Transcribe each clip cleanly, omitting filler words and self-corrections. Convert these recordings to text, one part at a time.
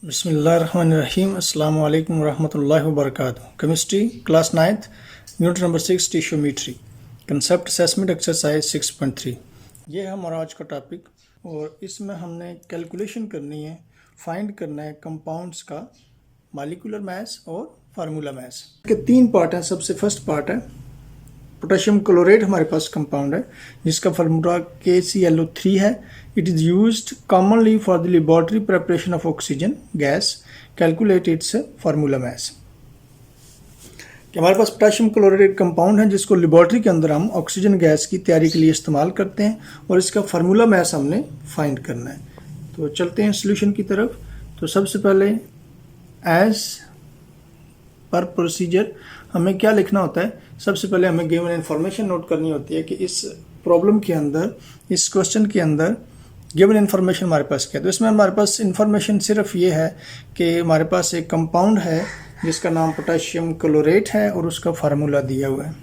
बिस्मिल्लाहिर्रहमानिर्रहीम अस्सलाम वालेकुम रहमतुल्लाहि व बरकातुहू। Chemistry class 9th unit number 6 stoichiometry concept assessment exercise 6.3 ये है हमारा आज का टॉपिक और इसमें हमने कैलकुलेशन करनी है, फाइंड करना है कंपाउंड्स का मॉलिक्यूलर मास और फार्मूला मास के तीन पार्ट हैं। सबसे फर्स्ट पार्ट है पोटेशियम क्लोराइड, हमारे पास कंपाउंड है जिसका फार्मूला KClO3 है। It is used commonly for the laboratory preparation of oxygen gas. Calculate its formula mass. कि हमारे पास पोटेशियम क्लोराइड कंपाउंड है जिसको लेबोरेटरी के अंदर हम ऑक्सीजन गैस की तैयारी के लिए इस्तेमाल करते हैं और इसका फार्मूला मास हमने फाइंड करना है। तो चलते हैं सोल्यूशन की तरफ। तो सबसे पहले एज पर प्रोसीजर हमें क्या लिखना होता है, सबसे पहले हमें गिवन इन्फॉर्मेशन नोट करनी होती है कि इस प्रॉब्लम के अंदर, इस क्वेश्चन के अंदर गिवन इन्फॉर्मेशन हमारे पास क्या है। तो इसमें हमारे पास इन्फॉर्मेशन सिर्फ ये है कि हमारे पास एक कंपाउंड है जिसका नाम पोटेशियम क्लोरेट है और उसका फार्मूला दिया हुआ है।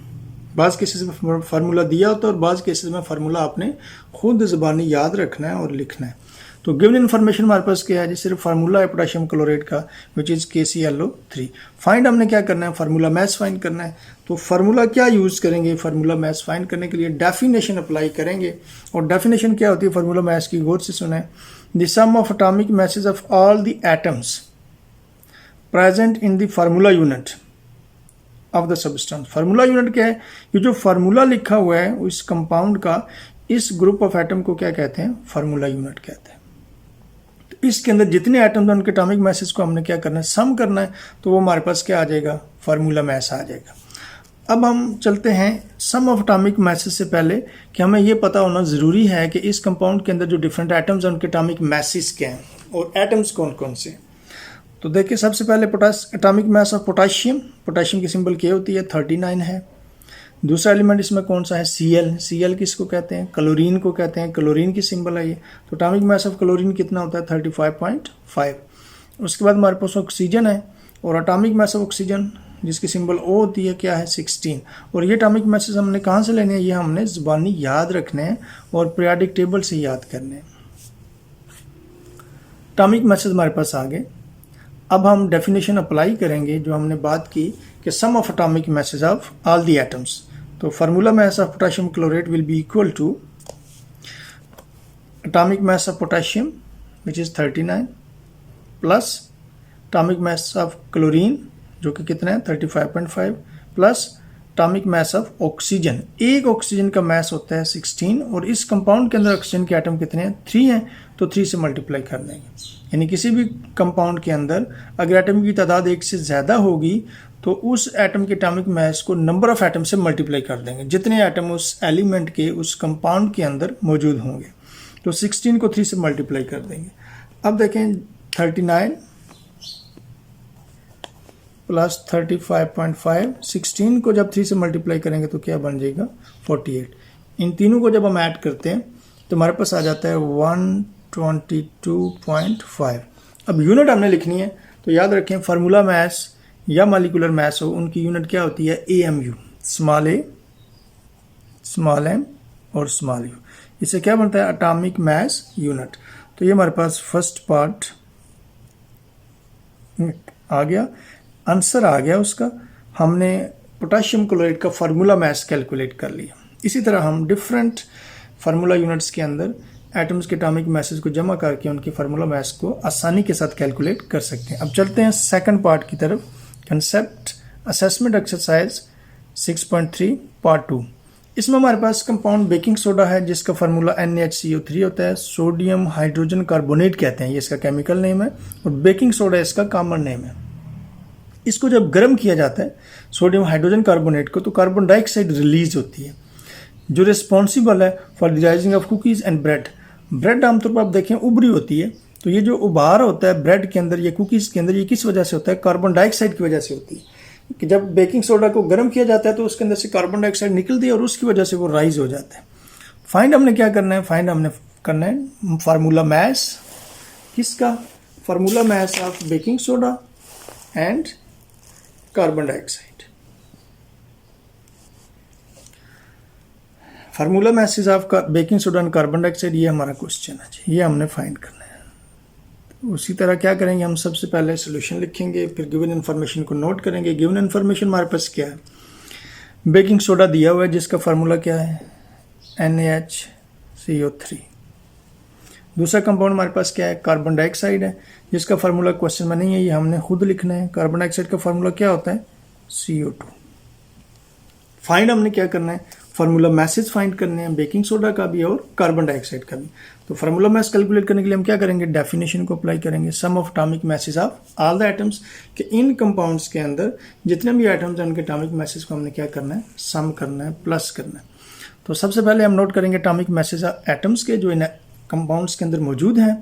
बाज़ केसेस में फार्मूला दिया होता है और बाज़ केसेस में फार्मूला आपने खुद ज़बानी याद रखना है और लिखना है। तो गिवन इन्फॉर्मेशन हमारे पास क्या है जी, सिर्फ फार्मूला है पोटेशियम क्लोराइड का विच इज़ KClO3। फाइंड हमने क्या करना है, फार्मूला मैथ्स फाइंड करना है। तो फार्मूला क्या यूज़ करेंगे, फार्मूला मैथ्स फाइंड करने के लिए डेफिनेशन अप्लाई करेंगे। और डेफिनेशन क्या होती है फार्मूला मैथ्स की, गौर से सुने। The sum of atomic masses of all the atoms present in the formula unit of the substance. Formula unit क्या है, ये जो फार्मूला लिखा हुआ है उस कंपाउंड का, इस ग्रुप ऑफ एटम को क्या कहते हैं, फार्मूला यूनिट कहते हैं। इसके अंदर जितने एटम्स हैं उनके एटॉमिक मैसेज को हमने क्या करना है, सम करना है। तो वो हमारे पास क्या आ जाएगा, फार्मूला मैस आ जाएगा। अब हम चलते हैं सम ऑफ एटॉमिक मैसेज से पहले कि हमें ये पता होना ज़रूरी है कि इस कंपाउंड के अंदर जो डिफरेंट एटम्स हैं उनके एटॉमिक मैसेज क्या हैं और एटम्स कौन कौन से। तो देखिए सबसे पहले atomic mass of potassium, potassium की सिंबल क्या होती है, 39 है। दूसरा एलिमेंट इसमें कौन सा है, Cl किसको कहते हैं, क्लोरीन को कहते हैं, क्लोरीन की सिंबल है ये। तो एटॉमिक मास ऑफ क्लोरीन कितना होता है, 35.5। उसके बाद हमारे पास ऑक्सीजन है और एटॉमिक मास ऑफ ऑक्सीजन जिसकी सिंबल O होती है क्या है, 16। और ये एटॉमिक मासेस हमने कहाँ से लेने हैं, ये हमने ज़बानी याद रखने हैं और पीरियोडिक टेबल से याद करने हैं। एटॉमिक मासेस हमारे पास आ गए। अब हम डेफिनेशन अप्लाई करेंगे जो हमने बात की कि sum of atomic masses of all the atoms. तो formula mass of potassium chloride will be equal to atomic mass of potassium which is 39 plus atomic mass of chlorine जो कि कितना है, 35.5 plus atomic mass of oxygen. एक oxygen का mass होता है 16 और इस कंपाउंड के अंदर ऑक्सीजन के एटम कितने हैं, 3 हैं। तो 3 से मल्टीप्लाई कर देंगे। यानी किसी भी कंपाउंड के अंदर अगर एटम की तादाद 1 से ज़्यादा होगी तो उस एटम के एटॉमिक मास को नंबर ऑफ एटम से मल्टीप्लाई कर देंगे, जितने एटम उस एलिमेंट के, उस कंपाउंड के अंदर मौजूद होंगे। तो 16 को 3 से मल्टीप्लाई कर देंगे। अब देखें 39 प्लस 35.5, 16 को जब 3 से मल्टीप्लाई करेंगे तो क्या बन जाएगा, 48। इन तीनों को जब हम ऐड करते हैं तो हमारे पास आ जाता है 122.5। अब यूनिट हमने लिखनी है तो याद रखें फार्मूला मास या मॉलिक्यूलर मास हो उनकी यूनिट क्या होती है, AMU, small a, small m और स्मॉल u। इससे क्या बनता है, एटॉमिक मास यूनिट। तो ये हमारे पास फर्स्ट पार्ट आ गया, आंसर आ गया उसका। हमने पोटेशियम क्लोराइड का फार्मूला मास कैलकुलेट कर लिया। इसी तरह हम डिफरेंट फार्मूला यूनिट्स के अंदर एटम्स के एटॉमिक मैसेज को जमा करके उनके फार्मूला मास को आसानी के साथ कैलकुलेट कर सकते हैं। अब चलते हैं सेकंड पार्ट की तरफ, कंसेप्ट असेसमेंट एक्सरसाइज 6.3 पार्ट 2। इसमें हमारे पास कंपाउंड बेकिंग सोडा है जिसका फार्मूला NaHCO3 होता है। सोडियम हाइड्रोजन कार्बोनेट कहते हैं, ये इसका केमिकल नेम है और बेकिंग सोडा इसका कॉमन नेम है। इसको जब गर्म किया जाता है सोडियम हाइड्रोजन कार्बोनेट को, तो कार्बन डाइऑक्साइड रिलीज होती है जो रिस्पॉन्सिबल है for the rising of cookies and bread. Bread आमतौर पर आप देखें उभरी होती है, तो ये जो उबार होता है ब्रेड के अंदर या कुकीज़ के अंदर, ये किस वजह से होता है, कार्बन डाइऑक्साइड की वजह से होती है। कि जब बेकिंग सोडा को गर्म किया जाता है तो उसके अंदर से कार्बन डाइऑक्साइड निकलती है और उसकी वजह से वो राइज हो जाता है। फाइंड हमने क्या करना है, फाइंड हमने करना है फार्मूला मैस किसका, formula mass of baking soda and carbon dioxide. Formula message of baking soda and carbon dioxide, ये हमारा क्वेश्चन है, ये हमने फाइंड करना है। उसी तरह क्या करेंगे, हम सबसे पहले सोल्यूशन लिखेंगे, फिर गिवन इन्फॉर्मेशन को नोट करेंगे। गिवन इन्फॉर्मेशन हमारे पास क्या है, बेकिंग सोडा दिया हुआ है जिसका फार्मूला क्या है NaHCO3। दूसरा कंपाउंड हमारे पास क्या है, कार्बन डाइऑक्साइड है जिसका फार्मूला क्वेश्चन में नहीं है, ये हमने खुद लिखना है। कार्बन डाइऑक्साइड का फार्मूला क्या होता है, CO2। फाइंड हमने क्या करना है, फार्मूला मैसेज फाइंड करने हैं, बेकिंग सोडा का भी और कार्बन डाइऑक्साइड का भी। तो फार्मूला मैस कैलकुलेट करने के लिए हम क्या करेंगे, डेफिनेशन को अप्लाई करेंगे, sum of atomic masses of all the atoms, कि इन कंपाउंड्स के अंदर जितने भी एटम्स हैं उनके एटॉमिक मैसेज को हमने क्या करना है, सम करना है, प्लस करना है। तो सबसे पहले हम नोट करेंगे एटॉमिक मैसेज ऑफ एटम्स के जो इन कंपाउंड्स के अंदर मौजूद हैं।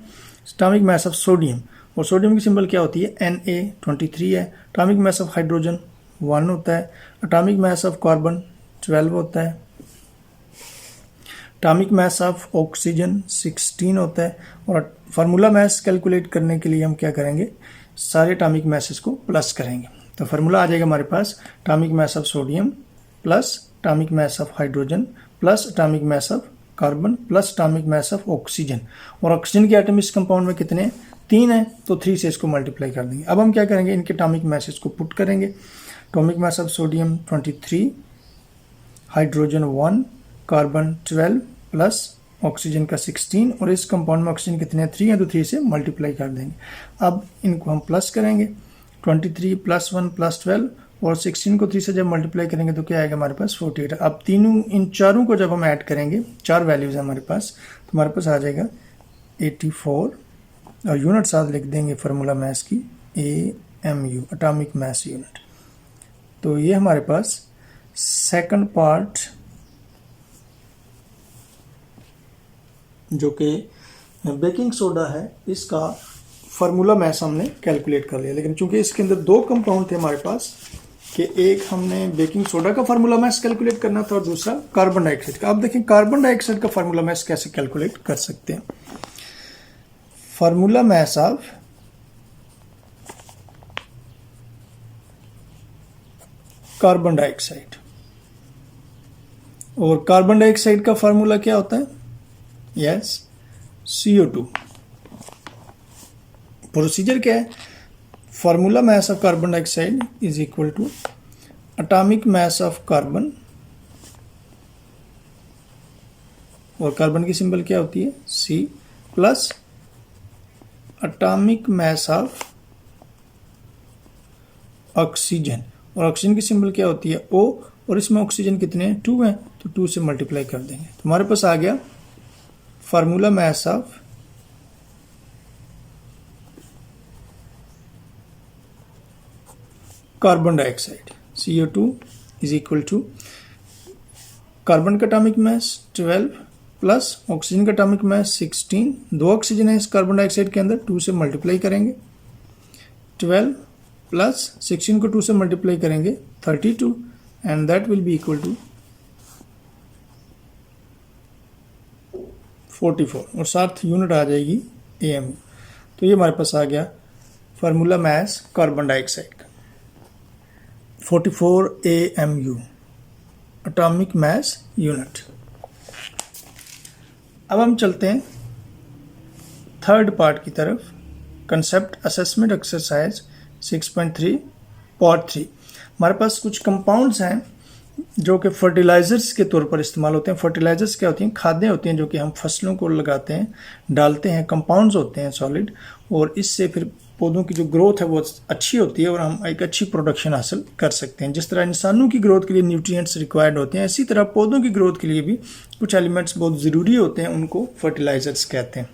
एटॉमिक मास ऑफ सोडियम, और सोडियम की सिंबल क्या होती है, Na23 है। एटॉमिक मास ऑफ हाइड्रोजन 1 होता है। एटॉमिक मास ऑफ कार्बन 12 होता है। एटॉमिक मास ऑफ ऑक्सीजन 16 होता है। और फार्मूला मास कैलकुलेट करने के लिए हम क्या करेंगे, सारे एटॉमिक मासेस को प्लस करेंगे। तो फार्मूला आ जाएगा हमारे पास, atomic mass of sodium plus atomic mass of hydrogen plus atomic mass of carbon plus atomic mass of oxygen. और ऑक्सीजन के एटम इस कंपाउंड में कितने हैं, 3 है, तो 3 से इसको मल्टीप्लाई कर देंगे। अब हम क्या करेंगे, इनके एटॉमिक मासेस को पुट करेंगे। Atomic mass of sodium 23, hydrogen 1, carbon 12 plus oxygen का 16, और इस कंपाउंड में ऑक्सीजन कितने 3 है, तो 3 से मल्टीप्लाई कर देंगे। अब इनको हम प्लस करेंगे, 23 प्लस 1 प्लस 12, और 16 को 3 से जब मल्टीप्लाई करेंगे तो क्या आएगा हमारे पास 48। अब तीनों इन चारों को जब हम ऐड करेंगे, 4 वैल्यूज है हमारे पास, तो हमारे पास आ जाएगा 84, और यूनिट साथ लिख देंगे फार्मूला मैस की AMU, एटॉमिक मैस यूनिट। तो ये हमारे पास सेकंड पार्ट जो कि बेकिंग सोडा है, इसका फार्मूला मैस हमने कैलकुलेट कर लिया। लेकिन चूंकि इसके अंदर 2 कंपाउंड थे हमारे पास, कि एक हमने बेकिंग सोडा का फार्मूला मैस कैलकुलेट करना था और दूसरा कार्बन डाइऑक्साइड का। अब देखें कार्बन डाइऑक्साइड का फार्मूला मैस कैसे कैलकुलेट कर सकते हैं। Formula mass of carbon dioxide, और कार्बन डाइऑक्साइड का फार्मूला क्या होता है, यस, CO2। प्रोसीजर क्या है, formula mass of carbon dioxide is equal to atomic mass of carbon, और कार्बन की सिंबल क्या होती है C, plus atomic mass of oxygen, और ऑक्सीजन की सिंबल क्या होती है O, और इसमें ऑक्सीजन कितने हैं 2 हैं, तो 2 से मल्टीप्लाई कर देंगे। तो हमारे पास आ गया formula mass of carbon dioxide CO2 is equal to carbon का एटॉमिक मास 12 प्लस ऑक्सीजन का एटॉमिक मास 16, 2 ऑक्सीजन है इस कार्बन डाइऑक्साइड के अंदर, 2 से मल्टीप्लाई करेंगे। 12 प्लस 16 को 2 से मल्टीप्लाई करेंगे 32, and that will be equal to 44, और साथ यूनिट आ जाएगी AMU। तो ये हमारे पास आ गया फार्मूला मैस कार्बन डाइऑक्साइड का 44 AMU, एटॉमिक मैस यूनिट। अब हम चलते हैं थर्ड पार्ट की तरफ, कंसेप्ट असेसमेंट एक्सरसाइज 6.3 पार्ट 3। हमारे पास कुछ कंपाउंड्स हैं जो कि फर्टिलाइजर्स के तौर पर इस्तेमाल होते हैं। फर्टिलाइजर्स क्या होती हैं, खादें होती हैं जो कि हम फसलों को लगाते हैं, डालते हैं, कंपाउंड्स होते हैं सॉलिड, और इससे फिर पौधों की जो ग्रोथ है वो अच्छी होती है और हम एक अच्छी प्रोडक्शन हासिल कर सकते हैं। जिस तरह इंसानों की ग्रोथ के लिए न्यूट्रिएंट्स रिक्वायर्ड होते हैं, इसी तरह पौधों की ग्रोथ के लिए भी कुछ एलिमेंट्स बहुत ज़रूरी होते हैं, उनको फर्टिलाइजर्स कहते हैं।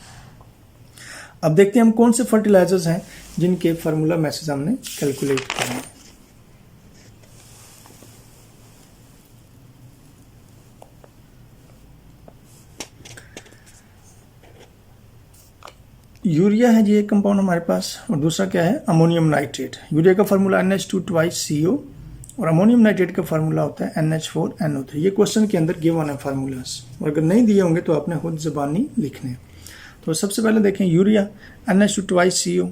अब देखते हैं हम कौन से फर्टिलाइजर्स हैं जिनके फार्मूला मैसेज हमने कैलकुलेट करना है। यूरिया है जी एक कंपाउंड हमारे पास, और दूसरा क्या है अमोनियम नाइट्रेट। यूरिया का फार्मूला NH2 2 CO, और अमोनियम नाइट्रेट का फार्मूला होता है NH4 NO3। ये क्वेश्चन के अंदर गिवन है फार्मूलाज, और अगर नहीं दिए होंगे तो आपने खुद ज़बानी लिखने। तो सबसे पहले देखें यूरिया NH2 2 CO।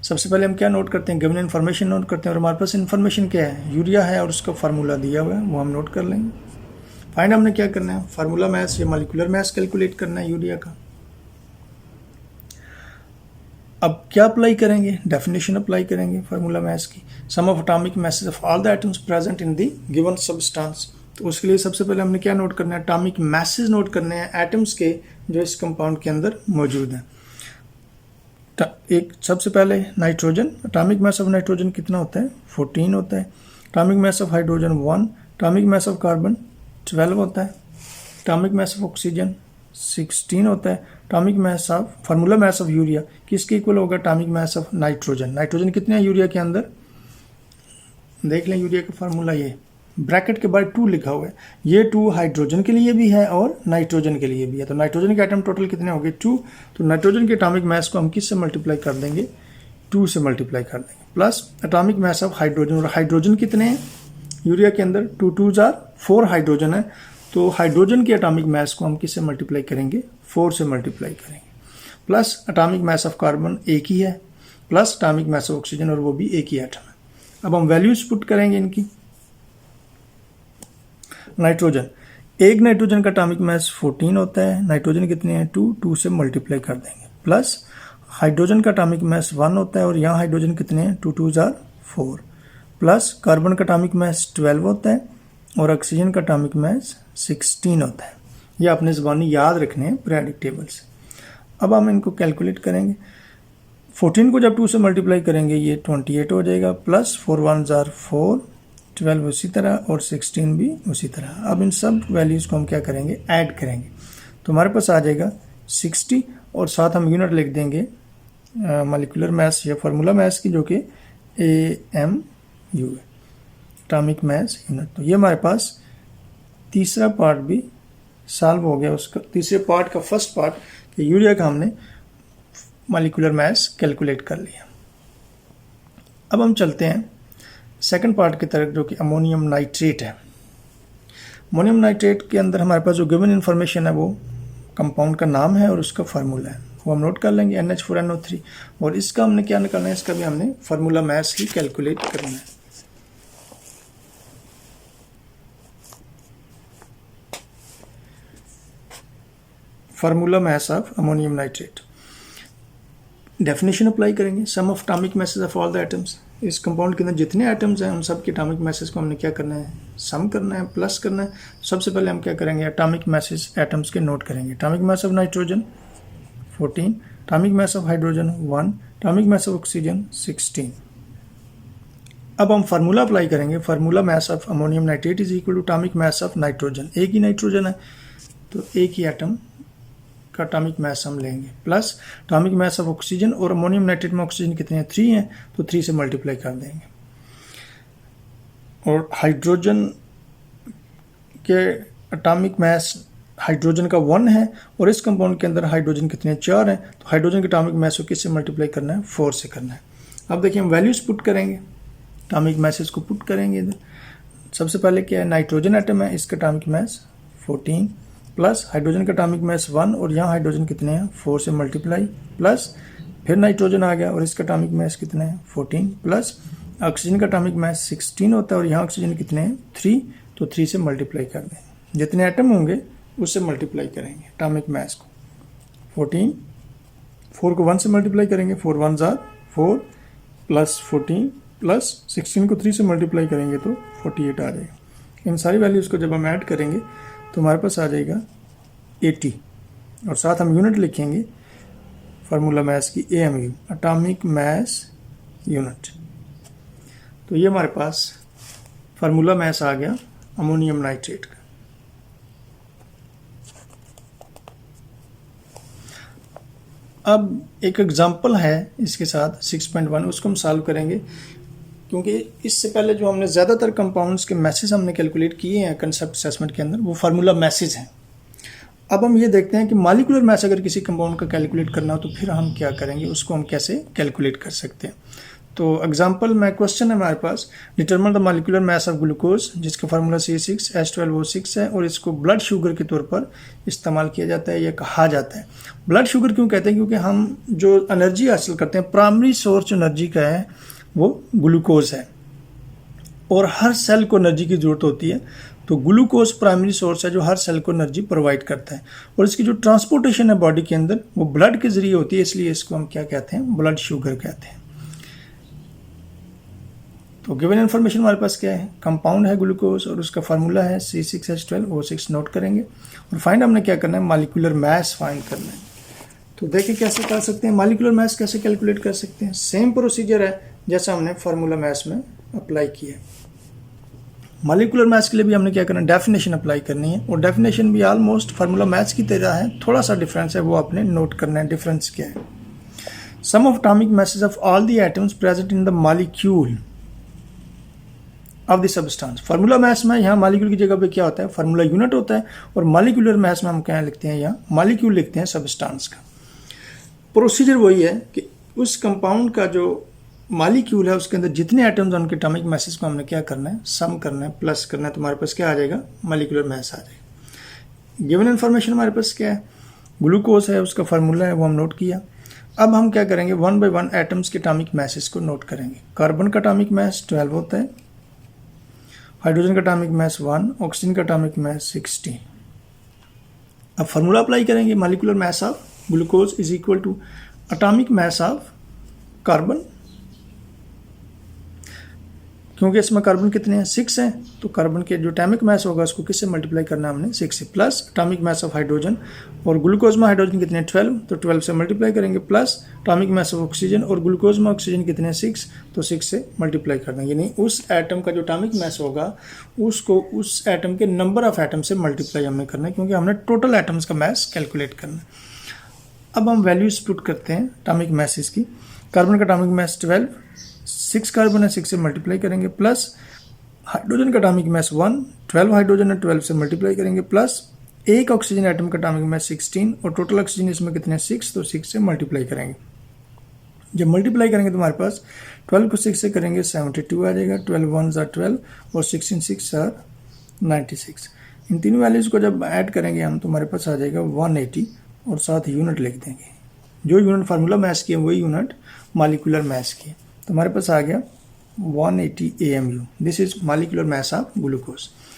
सबसे पहले हम क्या नोट करते हैं, गिवन इन्फॉर्मेशन नोट करते हैं, और हमारे पास इन्फॉर्मेशन क्या है, यूरिया है और उसका फार्मूला दिया हुआ है, वो हम नोट कर लेंगे। फाइंड हमने क्या करना है, फार्मूला मैस या मॉलिक्यूलर मैस कैलकुलेट करना है यूरिया का। अब क्या अप्लाई करेंगे, डेफिनेशन अप्लाई करेंगे फार्मूला मैथ्स की, sum of atomic masses of all the atoms present in the given substance. तो उसके लिए सबसे पहले हमने क्या नोट करना है, एटॉमिक मैसेज नोट करने हैं एटम्स के जो इस कंपाउंड के अंदर मौजूद हैं। एक सबसे पहले nitrogen, atomic mass of nitrogen कितना होता है, 14 होता है। Atomic mass of hydrogen 1, atomic mass of carbon 12 होता है। एटॉमिक मास ऑफ ऑक्सीजन 16 होता है। Atomic mass of, formula mass of urea किसके इक्वल होगा, atomic mass of nitrogen. Nitrogen कितने हैं यूरिया के अंदर, देख लें यूरिया का फार्मूला, ये ब्रैकेट के बाद 2 लिखा हुआ है, ये 2 हाइड्रोजन के लिए भी है और नाइट्रोजन के लिए भी है। तो नाइट्रोजन के एटम टोटल कितने हो गए, 2। तो नाइट्रोजन के एटॉमिक मास को हम किससे मल्टीप्लाई कर देंगे, 2 से मल्टीप्लाई कर देंगे, plus atomic mass of hydrogen. और हाइड्रोजन कितने हैं यूरिया के अंदर, 2 2s are 4 हाइड्रोजन है। तो हाइड्रोजन के एटॉमिक मास को हम किससे मल्टीप्लाई करेंगे, 4 से मल्टीप्लाई करेंगे, plus atomic mass of carbon एक ही है, plus atomic mass of oxygen और वो भी एक ही एटम है। अब हम वैल्यूज पुट करेंगे इनकी। नाइट्रोजन, एक नाइट्रोजन का एटॉमिक मास 14 होता है, नाइट्रोजन कितने हैं 2 से मल्टीप्लाई कर देंगे, प्लस हाइड्रोजन का एटॉमिक मास 1 होता है और यहाँ हाइड्रोजन कितने हैं 2 2s are 4, प्लस कार्बन का एटॉमिक मास 12 होता है और ऑक्सीजन का एटॉमिक मास 16 होता है। ये अपने ज़बानी याद रखने हैं पीरियोडिक टेबल से। अब हम इनको कैलकुलेट करेंगे। 14 को जब 2 से मल्टीप्लाई करेंगे ये 28 हो जाएगा, प्लस 4 1s are 4, 12 उसी तरह और 16 भी उसी तरह। अब इन सब वैल्यूज़ को हम क्या करेंगे, ऐड करेंगे, तो हमारे पास आ जाएगा 60 और साथ हम यूनिट लिख देंगे मॉलिक्यूलर मास या फार्मूला मास की, जो कि AMU है, एटॉमिक मास यूनिट। तो ये हमारे पास तीसरा पार्ट भी सॉल्व हो गया, उसका तीसरे पार्ट का फर्स्ट पार्ट कि यूरिया का हमने मॉलिक्यूलर मास कैलकुलेट कर लिया। अब हम चलते हैं सेकंड पार्ट की तरफ, जो कि अमोनियम नाइट्रेट है। अमोनियम नाइट्रेट के अंदर हमारे पास जो गिवन इन्फॉर्मेशन है वो कंपाउंड का नाम है और उसका फार्मूला है, वो हम नोट कर लेंगे NH4NO3। और इसका हमने क्या निकालना है, इसका भी हमने फार्मूला मास ही कैलकुलेट करना है। Formula mass of ammonium nitrate, definition apply करेंगे, sum of atomic masses of all the atoms. इस कंपाउंड के अंदर जितने एटम्स हैं उन सब के एटॉमिक मासेस को हमने क्या करना है, सम करना है, प्लस करना है। सबसे पहले हम क्या करेंगे, एटॉमिक मासेस एटम्स के नोट करेंगे। Atomic mass of nitrogen 14, atomic mass of hydrogen 1, atomic mass of oxygen 16। अब हम फार्मूला अप्लाई करेंगे, formula mass of ammonium nitrate is equal to atomic mass of nitrogen. एक ही नाइट्रोजन है तो एक ही एटम का एटॉमिक मास हम लेंगे, plus atomic mass of oxygen, और अमोनियम नाइट्रेट में ऑक्सीजन कितने हैं 3 हैं, तो 3 से मल्टीप्लाई कर देंगे। और हाइड्रोजन के एटॉमिक मास हाइड्रोजन का 1 है और इस कंपाउंड के अंदर हाइड्रोजन कितने 4 हैं, तो हाइड्रोजन के एटॉमिक मास को किससे मल्टीप्लाई करना है, 4 से करना है। अब देखिए हम वैल्यूज पुट करेंगे, एटॉमिक मासेस को पुट करेंगे इधर। सबसे पहले क्या है, नाइट्रोजन एटम है, इसका एटॉमिक मास 14, प्लस हाइड्रोजन का एटॉमिक मास 1 और यहाँ हाइड्रोजन कितने हैं 4 से मल्टीप्लाई, प्लस फिर नाइट्रोजन आ गया और इसका एटॉमिक मास कितने हैं 14, प्लस ऑक्सीजन का एटॉमिक मास 16 होता है और यहाँ ऑक्सीजन कितने हैं 3, तो 3 से मल्टीप्लाई कर दें। जितने एटम होंगे उससे मल्टीप्लाई करेंगे एटॉमिक मास को। 14, 4 को 1 से मल्टीप्लाई करेंगे, 4 1s are 4, प्लस 14 प्लस 16 को 3 से मल्टीप्लाई करेंगे तो 48 आ जाएगा। इन सारी वैल्यूज़ को जब हम ऐड करेंगे तो हमारे पास आ जाएगा 80 और साथ हम यूनिट लिखेंगे फार्मूला मास की AMU, एटॉमिक मास यूनिट। तो ये हमारे पास फार्मूला मास आ गया अमोनियम नाइट्रेट का। अब एक एग्जांपल है इसके साथ 6.1, उसको हम सॉल्व करेंगे, क्योंकि इससे पहले जो हमने ज़्यादातर कंपाउंड्स के मैसेज हमने कैलकुलेट किए हैं कंसेप्ट असेसमेंट के अंदर, वो फार्मूला मैसेज हैं। अब हम ये देखते हैं कि मॉलिक्यूलर मास अगर किसी कंपाउंड का कैलकुलेट करना हो तो फिर हम क्या करेंगे, उसको हम कैसे कैलकुलेट कर सकते हैं। तो एग्जांपल में क्वेश्चन है हमारे पास, determine the molecular mass of glucose, जिसका फार्मूला C6H12O6 है और इसको ब्लड शुगर के तौर पर इस्तेमाल किया जाता है या कहा जाता है। ब्लड शुगर क्यों कहते हैं, क्योंकि हम जो एनर्जी हासिल करते हैं, प्राइमरी सोर्स एनर्जी का है वो ग्लूकोज है और हर सेल को एनर्जी की ज़रूरत होती है। तो ग्लूकोज प्राइमरी सोर्स है जो हर सेल को एनर्जी प्रोवाइड करता है, और इसकी जो ट्रांसपोर्टेशन है बॉडी के अंदर वो ब्लड के जरिए होती है, इसलिए इसको हम क्या कहते हैं, ब्लड शुगर कहते हैं। तो गिवन इन्फॉर्मेशन हमारे पास क्या है, कंपाउंड है ग्लूकोज और उसका फार्मूला है C6H12O6 नोट करेंगे, और फाइंड हमने क्या करना है, मॉलिक्यूलर मास फाइंड करना है। तो देखिए कैसे कर सकते हैं, मॉलिक्यूलर मास कैसे कैलकुलेट कर सकते हैं। सेम प्रोसीजर है जैसा हमने फार्मूला मास में अप्लाई किया। मॉलिक्यूलर मास के लिए भी हमने क्या करना है, डेफिनेशन अप्लाई करनी है, और डेफिनेशन भी ऑलमोस्ट फार्मूला मास की तरह है, थोड़ा सा डिफरेंस है, वो आपने नोट करना है। डिफरेंस क्या है, sum of atomic masses of all the atoms present in the molecule of the substance. Formula mass में यहाँ मॉलिक्यूल की जगह पे क्या होता है, फार्मूला यूनिट होता है, और मॉलिक्यूलर मास में हम क्या लिखते हैं, यहाँ मॉलिक्यूल लिखते हैं सब्सटेंस का। प्रोसीजर वही है कि उस कंपाउंड का जो मॉलिक्यूल है उसके अंदर जितने एटम्स हैं उनके एटॉमिक मासेस को हमने क्या करना है, सम करना है, प्लस करना है, तो हमारे पास क्या आ जाएगा, मॉलिक्यूलर मास आ जाएगा। गिवन इन्फॉर्मेशन हमारे पास क्या है, ग्लूकोज है, उसका फार्मूला है, वो हम नोट किया। अब हम क्या करेंगे, 1 by 1 एटम्स के एटॉमिक मासेस को नोट करेंगे। कार्बन का एटॉमिक मास 12 होता है, हाइड्रोजन का एटॉमिक मास 1, ऑक्सीजन का एटॉमिक मास 16। अब फार्मूला अप्लाई करेंगे, molecular mass of glucose is equal to atomic mass of carbon, क्योंकि इसमें कार्बन कितने हैं, 6 हैं, तो कार्बन के जो एटॉमिक मास होगा उसको किससे मल्टीप्लाई करना है हमने, 6 से, plus atomic mass of hydrogen, और ग्लूकोज में हाइड्रोजन कितने हैं 12, तो 12 से मल्टीप्लाई करेंगे, plus atomic mass of oxygen, और ग्लूकोज में ऑक्सीजन कितने हैं 6, तो 6 से मल्टीप्लाई करना, यानी उस एटम का जो एटॉमिक मास होगा उसको उस एटम के नंबर ऑफ एटम से मल्टीप्लाई हमने करना है, क्योंकि हमने टोटल एटम्स का मास कैलकुलेट करना है। अब हम वैल्यूज पुट करते हैं एटॉमिक मासेस की। कार्बन का एटॉमिक मास 12, 6 कार्बन है, 6 से मल्टीप्लाई करेंगे, प्लस हाइड्रोजन का एटॉमिक मास 1, 12 हाइड्रोजन है, 12 से मल्टीप्लाई करेंगे, प्लस एक ऑक्सीजन एटम का एटॉमिक मास 16, और टोटल ऑक्सीजन इसमें कितने 6, तो 6 से मल्टीप्लाई करेंगे। जब मल्टीप्लाई करेंगे तो हमारे पास 12 को 6 से करेंगे 72 आ जाएगा, 12 1s are 12 और 16 6 are 96। इन तीनों वैल्यूज़ को जब ऐड करेंगे हम तो हमारे पास आ जाएगा 180, और साथ यूनिट लिख देंगे, जो यूनिट फार्मूला मास की है वही यूनिट मॉलिक्यूलर मास की है, तो हमारे पास आ गया 180 AMU। This is molecular mass of glucose.